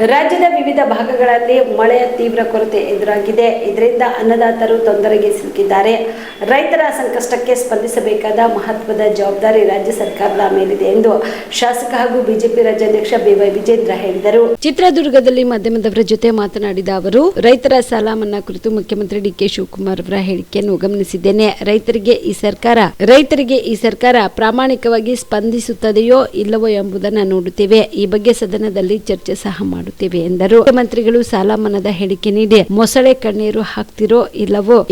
ರಾಜ್ಯದ ವಿವಿಧ ಭಾಗಗಳಲ್ಲಿ ಮಳೆಯ ತೀವ್ರ ಕೊರತೆ ಎದುರಾಗಿದೆ. ಇದರಿಂದ ಅನ್ನದಾತರು ತೊಂದರೆಗೆ ಸಿಲುಕಿದ್ದಾರೆ. ರೈತರ ಸಂಕಷ್ಟಕ್ಕೆ ಸ್ಪಂದಿಸಬೇಕಾದ ಮಹತ್ವದ ಜವಾಬ್ದಾರಿ ರಾಜ್ಯ ಸರ್ಕಾರದ ಮೇಲಿದೆ ಎಂದು ಶಾಸಕ ಹಾಗೂ ಬಿಜೆಪಿ ರಾಜ್ಯಾಧ್ಯಕ್ಷ ಬಿವೈ ವಿಜೇಂದ್ರ ಹೇಳಿದರು. ಚಿತ್ರದುರ್ಗದಲ್ಲಿ ಮಾಧ್ಯಮದವರ ಜೊತೆ ಮಾತನಾಡಿದ ಅವರು, ರೈತರ ಸಾಲ ಮನ್ನಾ ಕುರಿತು ಮುಖ್ಯಮಂತ್ರಿ ಡಿಕೆ ಶಿವಕುಮಾರ್ ಅವರ ಹೇಳಿಕೆಯನ್ನು ಗಮನಿಸಿದ್ದೇನೆ. ರೈತರಿಗೆ ಈ ಸರ್ಕಾರ ಪ್ರಾಮಾಣಿಕವಾಗಿ ಸ್ಪಂದಿಸುತ್ತದೆಯೋ ಇಲ್ಲವೋ ಎಂಬುದನ್ನು ನೋಡುತ್ತೇವೆ. ಈ ಬಗ್ಗೆ ಸದನದಲ್ಲಿ ಚರ್ಚೆ ಸಹ ಮಾಡುತ್ತೇವೆ ಎಂದರು. ಮುಖ್ಯಮಂತ್ರಿಗಳು ಸಾಲ ಮನ್ನಾದ ಹೇಳಿಕೆ ನೀಡಿ ಮೊಸಳೆ ಕಣ್ಣೀರು ಹಾಕ್ತಿರೋ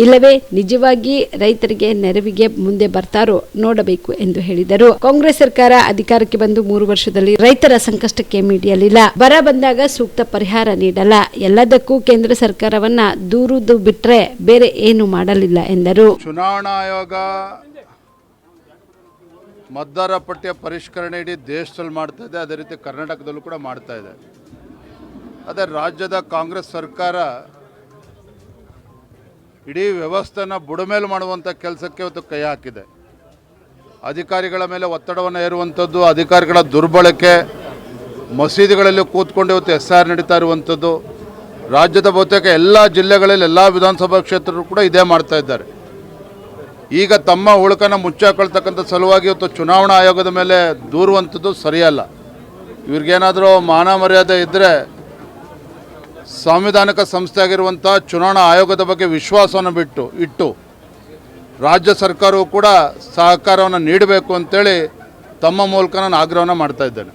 ಇಲ್ಲವೇ ನಿಜವಾಗಿ ರೈತರಿಗೆ ನೆರವಿಗೆ ಮುಂದೆ ಬರ್ತಾರೋ ನೋಡಬೇಕು ಎಂದು ಹೇಳಿದರು. ಕಾಂಗ್ರೆಸ್ ಸರ್ಕಾರ ಅಧಿಕಾರಕ್ಕೆ ಬಂದು 3 ವರ್ಷದಲ್ಲಿ ರೈತರ ಸಂಕಷ್ಟಕ್ಕೆ ಮಿಡಿಯಲಿಲ್ಲ. ಬರ ಬಂದಾಗ ಸೂಕ್ತ ಪರಿಹಾರ ನೀಡಲ್ಲ. ಎಲ್ಲದಕ್ಕೂ ಕೇಂದ್ರ ಸರ್ಕಾರವನ್ನ ದೂರುದು ಬಿಟ್ರೆ ಬೇರೆ ಏನು ಮಾಡಲಿಲ್ಲ ಎಂದರು. ಚುನಾವಣಾ ಆಯೋಗ ಮತದಾರ ಪಟ್ಟಿಯ ಪರಿಷ್ಕರಣೆ ಇಡೀ ದೇಶದಲ್ಲಿ ಮಾಡ್ತಾ ಇದೆ. ಅದೇ ರೀತಿ ಕರ್ನಾಟಕದಲ್ಲೂ ಕೂಡ ಮಾಡ್ತಾ ಇದೆ. ಅದೇ ರಾಜ್ಯದ ಕಾಂಗ್ರೆಸ್ ಸರ್ಕಾರ ಇಡೀ ವ್ಯವಸ್ಥೆನ ಬುಡಮೇಲು ಮಾಡುವಂಥ ಕೆಲಸಕ್ಕೆ ಇವತ್ತು ಕೈ ಹಾಕಿದೆ. ಅಧಿಕಾರಿಗಳ ಮೇಲೆ ಒತ್ತಡವನ್ನು ಹೇರುವಂಥದ್ದು, ಅಧಿಕಾರಿಗಳ ದುರ್ಬಳಕೆ, ಮಸೀದಿಗಳಲ್ಲಿ ಕೂತ್ಕೊಂಡು ಇವತ್ತು SR ನಡೀತಾ ಇರುವಂಥದ್ದು, ರಾಜ್ಯದ ಬಹುತೇಕ ಎಲ್ಲ ಜಿಲ್ಲೆಗಳಲ್ಲಿ ಎಲ್ಲ ವಿಧಾನಸಭಾ ಕ್ಷೇತ್ರಗಳು ಕೂಡ ಇದೇ ಮಾಡ್ತಾ ಇದ್ದಾರೆ. ಈಗ ತಮ್ಮ ಉಳುಕನ್ನು ಮುಚ್ಚಾಕೊಳ್ತಕ್ಕಂಥ ಸಲುವಾಗಿ ಇವತ್ತು ಚುನಾವಣಾ ಆಯೋಗದ ಮೇಲೆ ದೂರುವಂಥದ್ದು ಸರಿಯಲ್ಲ. ಇವ್ರಿಗೇನಾದರೂ ಮಾನ ಮರ್ಯಾದೆ ಇದ್ದರೆ ಸಾಂವಿಧಾನಿಕ ಸಂಸ್ಥೆ ಆಗಿರುವಂಥ ಚುನಾವಣಾ ಆಯೋಗದ ಬಗ್ಗೆ ವಿಶ್ವಾಸವನ್ನು ಇಟ್ಟು ರಾಜ್ಯ ಸರ್ಕಾರವು ಕೂಡ ಸಹಕಾರವನ್ನು ನೀಡಬೇಕು ಅಂತೇಳಿ ತಮ್ಮ ಮೂಲಕ ನಾನು ಆಗ್ರಹವನ್ನು ಮಾಡ್ತಾ ಇದ್ದೇನೆ.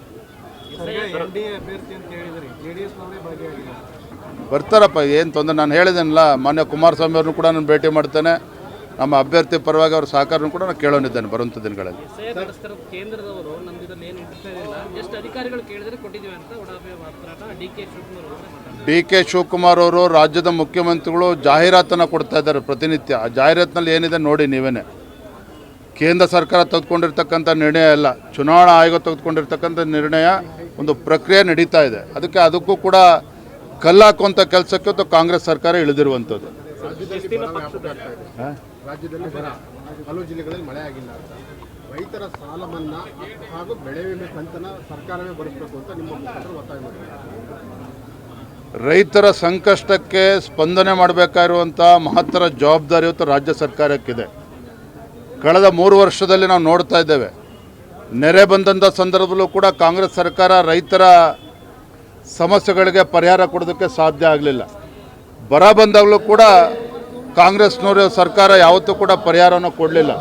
ಬರ್ತಾರಪ್ಪ, ಏನು ತೊಂದರೆ. ನಾನು ಹೇಳಿದ್ದೇನಲ್ಲ, ಮಾನ್ಯ ಕುಮಾರಸ್ವಾಮಿ ಅವ್ರನ್ನೂ ಕೂಡ ನಾನು ಭೇಟಿ ಮಾಡ್ತೇನೆ. ನಮ್ಮ ಅಭ್ಯರ್ಥಿ ಪರವಾಗಿ ಅವರ ಸಹಕಾರವನ್ನು ಕೂಡ ನಾನು ಕೇಳೋನಿದ್ದೇನೆ ಬರುವಂಥ ದಿನಗಳಲ್ಲಿ. ಡಿ.ಕೆ. ಶಿವಕುಮಾರ್ ಅವರು ರಾಜ್ಯದ ಮುಖ್ಯಮಂತ್ರಿಗಳು ಜಾಹೀರಾತನ್ನು ಕೊಡ್ತಾ ಇದ್ದಾರೆ ಪ್ರತಿನಿತ್ಯ. ಆ ಜಾಹೀರಾತಿನಲ್ಲಿ ಏನಿದೆ ನೋಡಿ ನೀವೇನೆ. ಕೇಂದ್ರ ಸರ್ಕಾರ ತೆಗೆದುಕೊಂಡಿರ್ತಕ್ಕಂಥ ನಿರ್ಣಯ ಅಲ್ಲ, ಚುನಾವಣಾ ಆಯೋಗ ತೆಗೆದುಕೊಂಡಿರ್ತಕ್ಕಂಥ ನಿರ್ಣಯ, ಒಂದು ಪ್ರಕ್ರಿಯೆ ನಡೀತಾ ಇದೆ. ಅದಕ್ಕೂ ಕೂಡ ಕಲ್ಲಾಕುವಂಥ ಕೆಲಸಕ್ಕೆ ಕಾಂಗ್ರೆಸ್ ಸರ್ಕಾರ ಇಳಿದಿರುವಂಥದ್ದು. ರಾಜ್ಯದಲ್ಲಿ ಬರ, ಹಲವು ಜಿಲ್ಲೆಗಳಲ್ಲಿ ಮಳೆ ಆಗಿಲ್ಲ. ರೈತರ ಸಾಲ ಮನ್ನಾ ಹಾಗೂ ಬೆಳೆ ವಿಮೆ ಕಂತನ್ನು ಸರ್ಕಾರವೇ ಭರಿಸಬೇಕು ಅಂತ ನಿಮ್ಮ ಮುಖಂಡರು ಒತ್ತಾಯ ಮಾಡಿದ್ದಾರೆ. ರೈತರ ಸಂಕಷ್ಟಕ್ಕೆ ಸ್ಪಂದನೆ ಮಾಡಬೇಕಾಗಿರುವಂಥ ಮಹತ್ತರ ಜವಾಬ್ದಾರಿ ಇವತ್ತು ರಾಜ್ಯ ಸರ್ಕಾರಕ್ಕಿದೆ. ಕಳೆದ 3 ವರ್ಷದಲ್ಲಿ ನಾವು ನೋಡ್ತಾ ಇದ್ದೇವೆ, ನೆರೆ ಬಂದಂಥ ಸಂದರ್ಭದಲ್ಲೂ ಕೂಡ ಕಾಂಗ್ರೆಸ್ ಸರ್ಕಾರ ರೈತರ ಸಮಸ್ಯೆಗಳಿಗೆ ಪರಿಹಾರ ಕೊಡೋದಕ್ಕೆ ಸಾಧ್ಯ ಆಗಲಿಲ್ಲ. ಬರ ಬಂದಾಗಲೂ ಕೂಡ ಕಾಂಗ್ರೆಸ್ನವರು ಸರ್ಕಾರ ಯಾವತ್ತೂ ಕೂಡ ಪರಿಹಾರವನ್ನು ಕೊಡಲಿಲ್ಲ.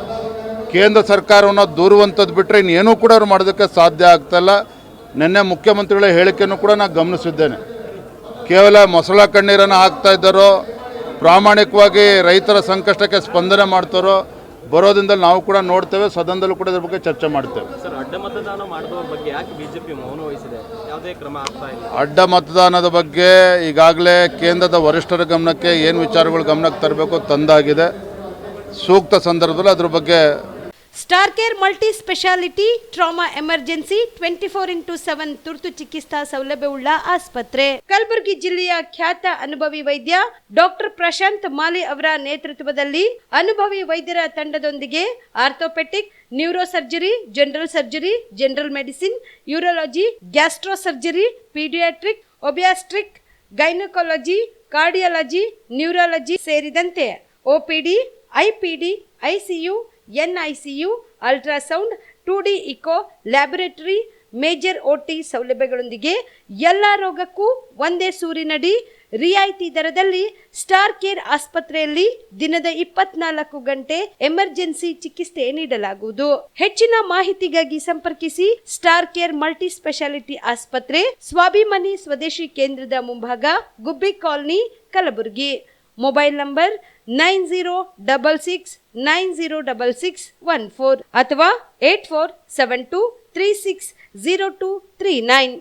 ಕೇಂದ್ರ ಸರ್ಕಾರವನ್ನು ದೂರುವಂಥದ್ದು ಬಿಟ್ಟರೆ ಇನ್ನೇನೂ ಕೂಡ ಅವರು ಮಾಡೋದಕ್ಕೆ ಸಾಧ್ಯ ಆಗ್ತಾಯಿಲ್ಲ. ನಿನ್ನೆ ಮುಖ್ಯಮಂತ್ರಿಗಳ ಹೇಳಿಕೆಯನ್ನು ಕೂಡ ನಾನು ಗಮನಿಸಿದ್ದೇನೆ. ಕೇವಲ ಮೊಸಳ ಕಣ್ಣೀರನ್ನು ಹಾಕ್ತಾ ಇದ್ದಾರೋ, ಪ್ರಾಮಾಣಿಕವಾಗಿ ರೈತರ ಸಂಕಷ್ಟಕ್ಕೆ ಸ್ಪಂದನೆ ಮಾಡ್ತಾರೋ ಬರೋದ್ರಿಂದ ನಾವು ಕೂಡ ನೋಡ್ತೇವೆ. ಸದನದಲ್ಲೂ ಕೂಡ ಇದ್ರ ಬಗ್ಗೆ ಚರ್ಚೆ ಮಾಡ್ತೇವೆ. ಅಡ್ಡ ಮತದಾನ ಮಾಡುವ ಬಗ್ಗೆ ಯಾಕೆ ಬಿಜೆಪಿ ಮೌನ ವಹಿಸಿದೆ? ಯಾವುದೇ ಕ್ರಮ ಆಗ್ತಾ ಇಲ್ಲ. ಅಡ್ಡ ಮತದಾನದ ಬಗ್ಗೆ ಈಗಾಗಲೇ ಕೇಂದ್ರದ ವರಿಷ್ಠರ ಗಮನಕ್ಕೆ ಏನು ವಿಚಾರಗಳು ಗಮನಕ್ಕೆ ತರಬೇಕು ತಂದಾಗಿದೆ. ಸೂಕ್ತ ಸಂದರ್ಭದಲ್ಲಿ ಅದ್ರ ಬಗ್ಗೆ star care multi speciality trauma emergency 24x7 ತುರ್ತು ಚಿಕಿತ್ಸಾ ಸೌಲಭ್ಯವುಳ್ಳ ಆಸ್ಪತ್ರೆ. ಕಲಬುರಗಿ ಜಿಲ್ಲೆಯ ಖ್ಯಾತ ಅನುಭವಿ ವೈದ್ಯ ಡಾಕ್ಟರ್ ಪ್ರಶಾಂತ್ ಮಾಲಿ ಅವರ ನೇತೃತ್ವದಲ್ಲಿ ಅನುಭವಿ ವೈದ್ಯರ ತಂಡದೊಂದಿಗೆ orthopaedic, neuro surgery, general surgery, general medicine, urology, gastro surgery, paediatric, obstetric, gynaecology, cardiology, neurology ಸೇರಿದಂತೆ OPD, IPD, ICU, NICU, ultrasound, 2D echo, laboratory, major OT ಸೌಲಭ್ಯಗಳೊಂದಿಗೆ ಎಲ್ಲ ರೋಗಕ್ಕೂ ಒಂದೇ ಸೂರಿನಡಿ ರಿಯಾಯಿತಿ ದರದಲ್ಲಿ ಸ್ಟಾರ್ ಕೇರ್ ಆಸ್ಪತ್ರೆಯಲ್ಲಿ ದಿನದ 24 ಗಂಟೆ ಎಮರ್ಜೆನ್ಸಿ ಚಿಕಿತ್ಸೆ ನೀಡಲಾಗುವುದು. ಹೆಚ್ಚಿನ ಮಾಹಿತಿಗಾಗಿ ಸಂಪರ್ಕಿಸಿ ಸ್ಟಾರ್ ಕೇರ್ ಮಲ್ಟಿ ಸ್ಪೆಷಾಲಿಟಿ ಆಸ್ಪತ್ರೆ, ಸ್ವಾಭಿಮಾನಿ ಸ್ವದೇಶಿ ಕೇಂದ್ರದ ಮುಂಭಾಗ, ಗುಬ್ಬಿ ಕಾಲನಿ, ಕಲಬುರಗಿ. ಮೊಬೈಲ್ ನಂಬರ್ 9066906614 ಅಥವಾ 8472360239.